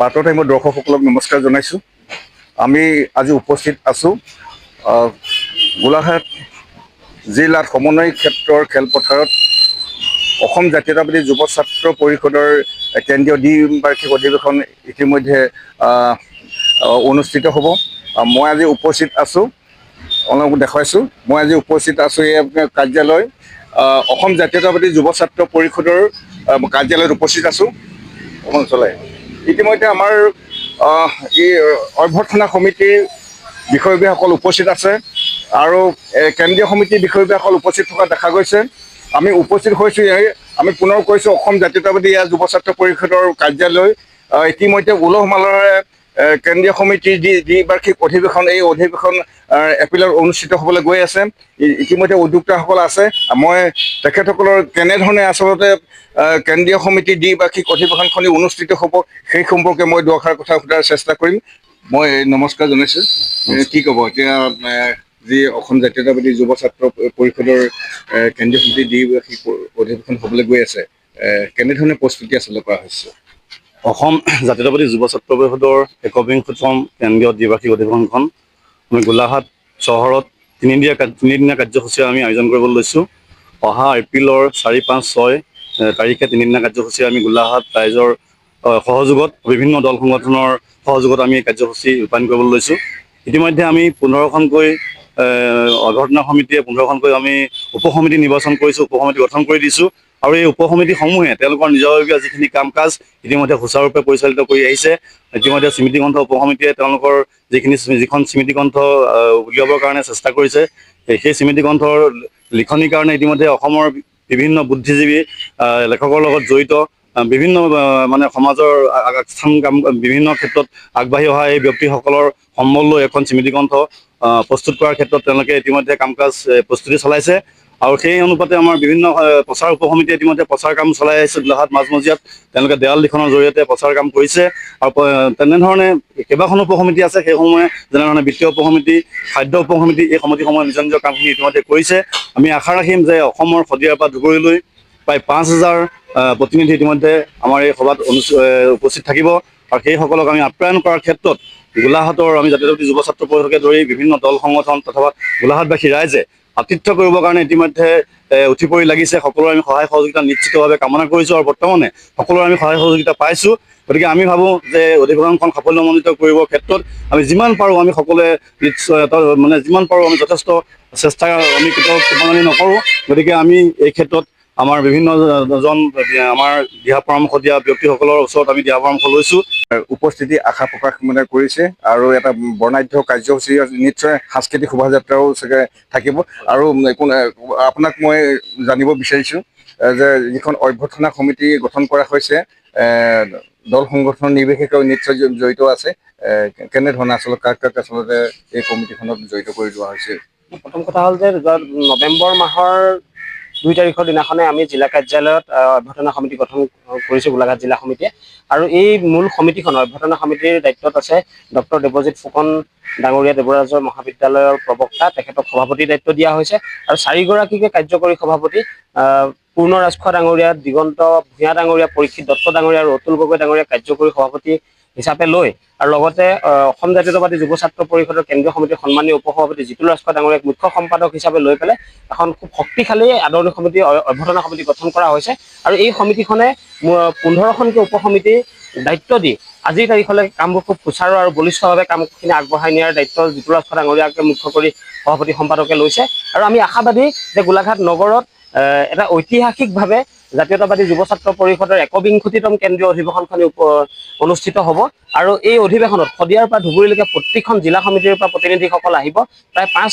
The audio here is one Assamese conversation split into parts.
পাত্ৰ টাইমৰ দৰ্শকসকলক নমস্কাৰ জনাইছোঁ। আমি আজি উপস্থিত আছোঁ গোলাঘাট জিলাত সমন্বয় ক্ষেত্ৰৰ খেলপথাৰত অসম জাতীয়তাবাদী যুৱ ছাত্ৰ পৰিষদৰ কেন্দ্ৰীয় দ্বিবাৰ্ষিক অধিৱেশন ইতিমধ্যে অনুষ্ঠিত হ'ব। মই আজি উপস্থিত আছোঁ, অলপ দেখুৱাইছোঁ। মই আজি উপস্থিত আছোঁ এই কাৰ্যালয় অসম জাতীয়তাবাদী যুৱ ছাত্ৰ পৰিষদৰ কাৰ্যালয়ত উপস্থিত আছোঁ। অঞ্চলে ইতিমধ্যে আমাৰ এই অভ্যৰ্থনা সমিতিৰ বিষয়ববীয়াসকল উপস্থিত আছে আৰু কেন্দ্ৰীয় সমিতিৰ বিষয়ববীয়াসকল উপস্থিত থকা দেখা গৈছে। আমি উপস্থিত হৈছোঁ, আমি পুনৰ কৈছোঁ অসম জাতীয়তাবাদী যুৱ ছাত্ৰ পৰিষদৰ কাৰ্যালয় ইতিমধ্যে উলহ মালহেৰে কেন্দ্ৰীয় সমিতিৰ দ্বিবাৰ্ষিক অধিৱেশন, এই অধিৱেশন এপ্ৰিলত অনুষ্ঠিত হ'বলৈ গৈ আছে। ইতিমধ্যে উদ্যোক্তাসকল আছে। মই তেখেতসকলৰ কেনেধৰণে আচলতে কেন্দ্ৰীয় সমিতিৰ দ্বিবাৰ্ষিক অধিৱেশনখনি অনুষ্ঠিত হ'ব সেই সম্পৰ্কে মই দুআষাৰ কথা সোধাৰ চেষ্টা কৰিম। মই নমস্কাৰ জনাইছোঁ। কি ক'ব এতিয়া যি অসম জাতীয়তাবাদী যুৱ ছাত্ৰ পৰিষদৰ কেন্দ্ৰীয় সমিতিৰ দ্বিবাৰ্ষিক অধিৱেশন হ'বলৈ গৈ আছে, কেনেধৰণে প্ৰস্তুতি আচলতে কৰা হৈছে? অসম জাতীয়তাবাদী যুৱ ছাত্ৰ পৰিষদৰ ১বিংশতম কেন্দ্ৰীয় দ্বিবাৰ্ষিক অধিৱেশনখন আমি গোলাঘাট চহৰত তিনিদিনীয়া কাৰ্যসূচী আমি আয়োজন কৰিবলৈ লৈছোঁ। অহা এপ্ৰিলৰ ৪, ৫, ৬ তাৰিখে তিনিদিনীয়া কাৰ্যসূচী আমি গোলাঘাট ৰাইজৰ সহযোগত বিভিন্ন দল সংগঠনৰ সহযোগত আমি এই কাৰ্যসূচী ৰূপায়ণ কৰিবলৈ লৈছোঁ। ইতিমধ্যে আমি ১৫খনকৈ অভ্যৰ্থনা সমিতিয়ে ১৫খনকৈ আমি উপসমিতি নিৰ্বাচন কৰিছোঁ, উপসমিতি গঠন কৰি দিছোঁ আৰু এই উপসমিতিসমূহে তেওঁলোকৰ নিজাববীয়া যিখিনি কাম কাজ ইতিমধ্যে সুচাৰুৰূপে পৰিচালিত কৰি আহিছে। ইতিমধ্যে স্মৃতিগ্ৰন্থ উপসমিতিয়ে তেওঁলোকৰ যিখন স্মৃতিগ্ৰন্থ উলিয়াবৰ কাৰণে চেষ্টা কৰিছে, সেই স্মৃতিগ্ৰন্থৰ লিখনিৰ কাৰণে ইতিমধ্যে অসমৰ বিভিন্ন বুদ্ধিজীৱী লেখকৰ লগত জড়িত বিভিন্ন মানে সমাজৰ আগস্থান কাম বিভিন্ন ক্ষেত্ৰত আগবাঢ়ি অহা এই ব্যক্তিসকলৰ সম্বল লৈ এখন স্মৃতিগ্ৰন্থ প্ৰস্তুত কৰাৰ ক্ষেত্ৰত তেওঁলোকে ইতিমধ্যে কাম কাজ প্ৰস্তুতি চলাইছে আৰু সেই অনুপাতে আমাৰ বিভিন্ন প্ৰচাৰ উপসমিতিয়ে ইতিমধ্যে প্ৰচাৰ কাম চলাই আহিছে। গোলাঘাট মাজমজিয়াত তেওঁলোকে দেৱাল লিখনৰ জৰিয়তে প্ৰচাৰ কাম কৰিছে আৰু তেনেধৰণে কেইবাখনো উপসমিতি আছে, সেইসমূহে যেনেধৰণে বিত্তীয় উপসমিতি, খাদ্য উপসমিতি, এই সমিতিসমূহে নিজৰ নিজৰ কামখিনি ইতিমধ্যে কৰিছে। আমি আশা ৰাখিম যে অসমৰ শদিয়াৰ পৰা ধুবুৰীলৈ প্ৰায় ৫,০০০ প্ৰতিনিধি ইতিমধ্যে আমাৰ এই সভাত উপস্থিত থাকিব আৰু সেইসকলক আমি আপ্যায়ন কৰাৰ ক্ষেত্ৰত গোলাঘাটৰ আমি জাতীয়তাবাদী যুৱ ছাত্ৰ পৰিষদকে ধৰি বিভিন্ন দল সংগঠন তথা গোলাঘাটবাসী ৰাইজে আতিথ্য কৰিবৰ কাৰণে ইতিমধ্যে উঠি পৰি লাগিছে। সকলোৰে আমি সহায় সহযোগিতা নিশ্চিতভাৱে কামনা কৰিছোঁ আৰু বৰ্তমানে সকলোৰে আমি সহায় সহযোগিতা পাইছোঁ। গতিকে আমি ভাবোঁ যে অধিৱেশনখন সাফল্যমণ্ডিত কৰিবৰ ক্ষেত্ৰত আমি যিমান পাৰোঁ আমি সকলোৱে মানে যিমান পাৰোঁ আমি যথেষ্ট চেষ্টা আমি কেতিয়াও কৃপণালি নকৰোঁ। গতিকে আমি এই ক্ষেত্ৰত আমাৰ বিভিন্নজন আমাৰ দিহা পৰামৰ্শ দিয়া ব্যক্তিসকলৰ ওচৰত আমি দিহা পৰামৰ্শ লৈছোঁ। উপস্থিতি আশা প্ৰকাশ কৰিছে আৰু এটা বৰ্ণাঢ্য কাৰ্যসূচী নিশ্চয় সাংস্কৃতিক শোভাযাত্ৰাও চাগে থাকিব। আৰু আপোনাক মই জানিব বিচাৰিছোঁ যে যিখন অভ্যৰ্থনা সমিতি গঠন কৰা হৈছে, দল সংগঠন নিৰ্বিশেষে নিশ্চয় জড়িত আছে, কেনেধৰণে আচলতে কাক আচলতে এই কমিটিখনত জড়িত কৰি লোৱা হৈছে? প্ৰথম কথা হ'ল যে নৱেম্বৰ মাহৰ ২ তাৰিখৰ দিনাখনে আমি জিলা কাৰ্যালয়ত অভ্যৰ্থনা সমিতি গঠন কৰিছোঁ, গোলাঘাট জিলা সমিতিয়ে। আৰু এই মূল সমিতিখন অভ্যৰ্থনা সমিতিৰ দায়িত্বত আছে ডক্টৰ দেৱজিৎ ফুকন ডাঙৰীয়া, দেৱৰাজৰ মহাবিদ্যালয়ৰ প্ৰবক্তা, তেখেতক সভাপতিৰ দায়িত্ব দিয়া হৈছে। আৰু ৪গৰাকীকে কাৰ্যকৰী সভাপতি পূৰ্ণ ৰাজখোৱা ডাঙৰীয়া, দিগন্ত ভূঞা ডাঙৰীয়া, পৰীক্ষিত দত্ত ডাঙৰীয়া আৰু অতুল গগৈ ডাঙৰীয়া কাৰ্যকৰী সভাপতি হিচাপে লৈ আৰু লগতে অসম জাতীয়তাবাদী যুৱ ছাত্ৰ পৰিষদৰ কেন্দ্ৰীয় সমিতিৰ সন্মানীয় উপসভাপতি জিতুল ৰাজখোৱা ডাঙৰীয়াক মুখ্য সম্পাদক হিচাপে লৈ পেলাই এখন খুব শক্তিশালী আদৰণি সমিতি, অভ্যৰ্থনা সমিতি গঠন কৰা হৈছে। আৰু এই সমিতিখনে ১৫খনকৈ উপসমিতি দায়িত্ব দি আজিৰ তাৰিখলৈ কামবোৰ খুব সুচাৰু আৰু বলিষ্ঠভাৱে কামখিনি আগবঢ়াই নিয়াৰ দায়িত্ব জিতুল ৰাজখোৱা ডাঙৰীয়াকে মুখ্য কৰি সভাপতি সম্পাদকে লৈছে। আৰু আমি আশাবাদী যে গোলাঘাট নগৰত এটা ঐতিহাসিকভাৱে জাতীয়তাবাদী যুৱ ছাত্ৰ পৰিষদৰ ১বিংশতিতম কেন্দ্ৰীয় অধিৱেশনখনি অনুষ্ঠিত হ'ব। আৰু এই অধিৱেশনত শদিয়াৰ পৰা ধুবুৰীলৈকে প্ৰতিখন জিলা সমিতিৰ পৰা প্ৰতিনিধিসকল আহিব। প্ৰায় ৫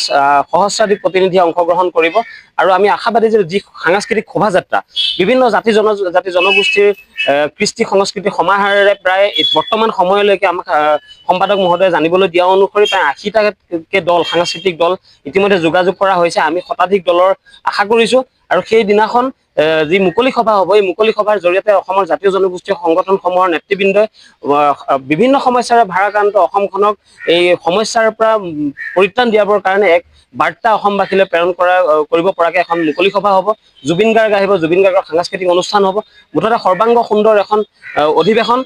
সহস্ৰাধিক প্ৰতিনিধিয়ে অংশগ্ৰহণ কৰিব। আৰু আমি আশাবাদী যে যি সাংস্কৃতিক শোভাযাত্ৰা বিভিন্ন জাতি জনগোষ্ঠীৰ কৃষ্টি সংস্কৃতিৰ সমাহাৰেৰে প্ৰায় বৰ্তমান সময়লৈকে আমাক সম্পাদক মহোদয়ে জানিবলৈ দিয়া অনুসৰি প্ৰায় ৮০টাকৈ দল, সাংস্কৃতিক দল ইতিমধ্যে যোগাযোগ কৰা হৈছে। আমি শতাধিক দলৰ আশা কৰিছোঁ আৰু সেই দিনাখন যি মুকলি সভা হ'ব, এই মুকলি সভাৰ জৰিয়তে অসমৰ জাতীয় জনগোষ্ঠীয় সংগঠনসমূহৰ নেতৃবৃন্দই বিভিন্ন সমস্যাৰে ভাৰাক্ৰান্ত অসমখনক এই সমস্যাৰ পৰা পৰিত্ৰাণ দিয়াবৰ কাৰণে এক বাৰ্তা অসমবাসীলৈ প্ৰেৰণ কৰিব পৰাকৈ এখন মুকলি সভা হ'ব। জুবিন গাৰ্গ আহিব, জুবিন গাৰ্গৰ সাংস্কৃতিক অনুষ্ঠান হ'ব। মুঠতে সৰ্বাংগ সুন্দৰ এখন অধিৱেশন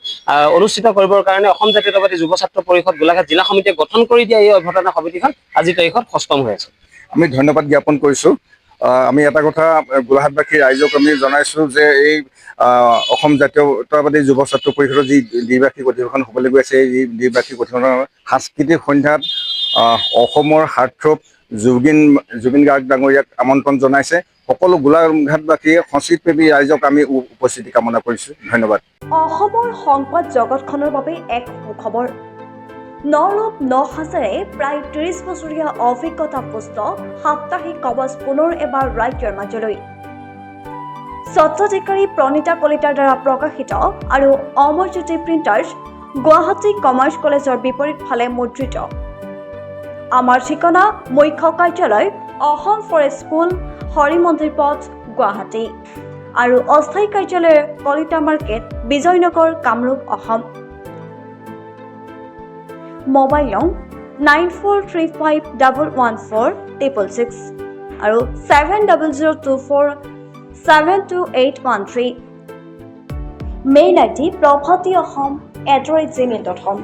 অনুষ্ঠিত কৰিবৰ কাৰণে অসম জাতীয়তাবাদী যুৱ ছাত্ৰ পৰিষদ গোলাঘাট জিলা সমিতিয়ে গঠন কৰি দিয়া এই অভ্যৰ্থনা সমিতিখন আজিৰ তাৰিখত সষ্টম হৈ আছে। আমি ধন্যবাদ জ্ঞাপন কৰিছোঁ। আমি এটা কথা গোলাঘাটবাসী ৰাইজক আমি জনাইছোঁ যে এই অসম জাতীয়তাবাদী যুৱ ছাত্ৰ পৰিষদৰ যি দ্বিবাৰ্ষিক অধিৱেশন হ'বলৈ গৈ আছে, এই দ্বিবাৰ্ষিক অধিৱেশনৰ সাংস্কৃতিক সন্ধ্যাত অসমৰ হাৰ্টথ্ৰব জুবিন গাৰ্গ ডাঙৰীয়াক আমন্ত্ৰণ জনাইছে। সকলো গোলাঘাটবাসীয়ে সংস্কৃতিপ্ৰেমী ৰাইজক আমি উপস্থিতি কামনা কৰিছোঁ। ধন্যবাদ। অসমৰ সংবাদ জগতখনৰ বাবে এক সুখবৰ। নৰূপ নসাজেৰে প্ৰায় ৩০ বছৰীয়া অভিজ্ঞতাপুষ্ট সাপ্তাহিক কবচ পুনৰ এবাৰ ৰাজ্যৰ মাজলৈ। স্বত্বাধিকাৰী প্ৰণীতা কলিতাৰ দ্বাৰা প্ৰকাশিত আৰু অমৰজ্যোতি প্ৰিণ্টাৰ্ছ, গুৱাহাটী কমাৰ্চ কলেজৰ বিপৰীত ফালে মুদ্ৰিত। আমাৰ ঠিকনা মুখ্য কাৰ্যালয় অসম ফৰেষ্ট স্কুল, হৰি মন্দিৰ পথ, গুৱাহাটী আৰু অস্থায়ী কাৰ্যালয় কলিতা মাৰ্কেট, বিজয়নগৰ, কামৰূপ, অসম। মোবাইল নং 9435114666 আৰু 7002472813। Mail ID probhatiahom@gmail.com।